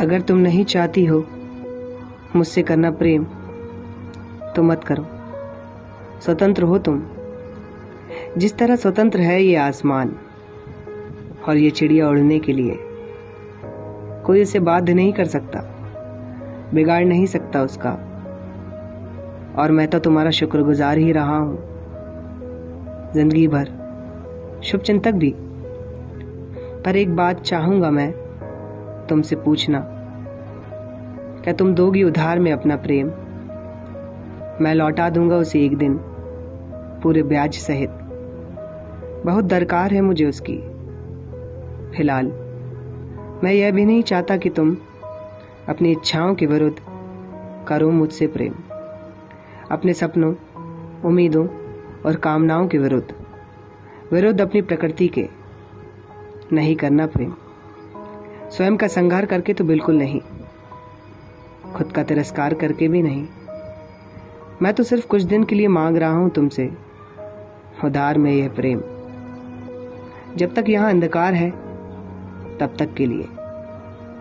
अगर तुम नहीं चाहती हो मुझसे करना प्रेम तो मत करो। स्वतंत्र हो तुम, जिस तरह स्वतंत्र है ये आसमान और ये चिड़िया उड़ने के लिए। कोई उसे बाध्य नहीं कर सकता, बिगाड़ नहीं सकता उसका। और मैं तो तुम्हारा शुक्रगुजार ही रहा हूं जिंदगी भर, शुभचिंतक भी। पर एक बात चाहूंगा मैं तुमसे पूछना, क्या तुम दोगी उधार में अपना प्रेम? मैं लौटा दूंगा उसे एक दिन पूरे ब्याज सहित। बहुत दरकार है मुझे उसकी। फिलहाल मैं यह भी नहीं चाहता कि तुम अपनी इच्छाओं के विरुद्ध करो मुझसे प्रेम। अपने सपनों, उम्मीदों और कामनाओं के विरुद्ध अपनी प्रकृति के नहीं करना प्रेम। स्वयं का संघार करके तो बिल्कुल नहीं, खुद का तिरस्कार करके भी नहीं। मैं तो सिर्फ कुछ दिन के लिए मांग रहा हूं तुमसे उधार में यह प्रेम। जब तक यहां अंधकार है तब तक के लिए,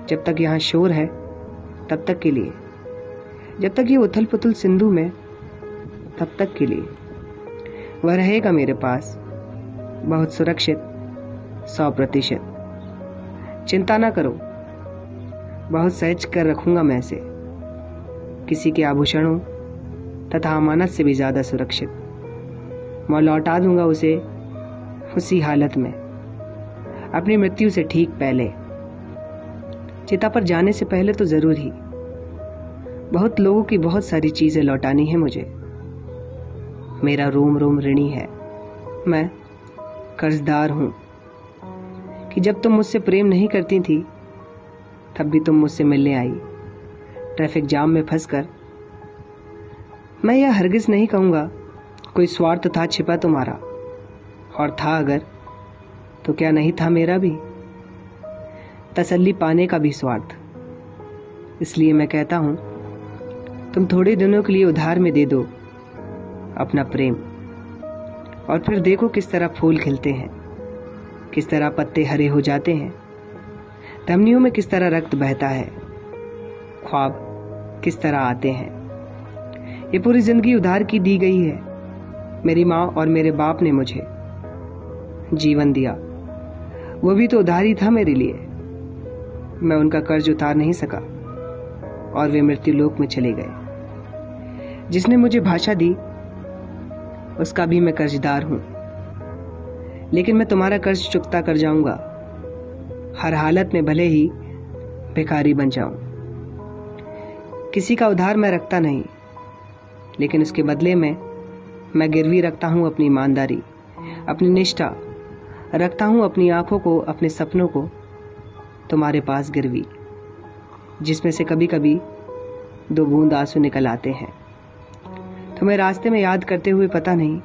जब तक यहां शोर है तब तक के लिए, जब तक ये उथल पुथल सिंधु में तब तक के लिए वह रहेगा मेरे पास, बहुत सुरक्षित, 100%। चिंता ना करो, बहुत सहज कर रखूंगा मैं इसे, किसी के आभूषणों तथा अमानत से भी ज्यादा सुरक्षित। मैं लौटा दूंगा उसे उसी हालत में, अपनी मृत्यु से ठीक पहले। चिता पर जाने से पहले तो जरूर ही। बहुत लोगों की बहुत सारी चीजें लौटानी है मुझे। मेरा रोम रोम ऋणी है, मैं कर्जदार हूं कि जब तुम मुझसे प्रेम नहीं करती थी तब भी तुम मुझसे मिलने आई, ट्रैफिक जाम में फंसकर। मैं यह हरगिज नहीं कहूंगा कोई स्वार्थ था छिपा तुम्हारा, और था अगर तो क्या नहीं था मेरा भी तसल्ली पाने का भी स्वार्थ। इसलिए मैं कहता हूं तुम थोड़े दिनों के लिए उधार में दे दो अपना प्रेम, और फिर देखो किस तरह फूल खिलते हैं, किस तरह पत्ते हरे हो जाते हैं, धमनियों में किस तरह रक्त बहता है, ख्वाब किस तरह आते हैं। ये पूरी जिंदगी उधार की दी गई है। मेरी माँ और मेरे बाप ने मुझे जीवन दिया, वो भी तो उधार ही था मेरे लिए। मैं उनका कर्ज उतार नहीं सका और वे मृत्यु लोक में चले गए। जिसने मुझे भाषा दी उसका भी मैं कर्जदार हूं, लेकिन मैं तुम्हारा कर्ज चुकता कर जाऊंगा, हर हालत में, भले ही भिखारी बन जाऊं। किसी का उधार मैं रखता नहीं, लेकिन उसके बदले में मैं गिरवी रखता हूं अपनी ईमानदारी, अपनी निष्ठा, रखता हूं अपनी आंखों को, अपने सपनों को तुम्हारे पास गिरवी, जिसमें से कभी कभी 2 बूंद आंसू निकल आते हैं। तुम्हें रास्ते में याद करते हुए पता नहीं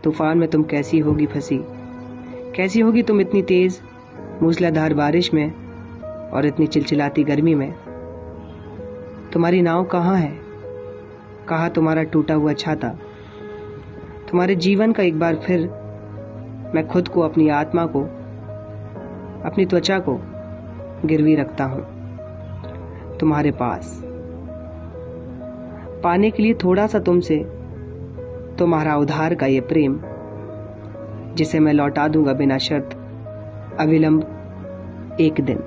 तूफान में तुम कैसी होगी फंसी, कैसी होगी तुम इतनी तेज मूसलाधार बारिश में और इतनी चिलचिलाती गर्मी में। तुम्हारी नाव कहाँ है, कहाँ तुम्हारा टूटा हुआ छाता। तुम्हारे जीवन का एक बार फिर मैं खुद को, अपनी आत्मा को, अपनी त्वचा को गिरवी रखता हूं तुम्हारे पास, पाने के लिए थोड़ा सा तुमसे तुम्हारा उधार का ये प्रेम, जिसे मैं लौटा दूंगा बिना शर्त, अविलंब, एक दिन।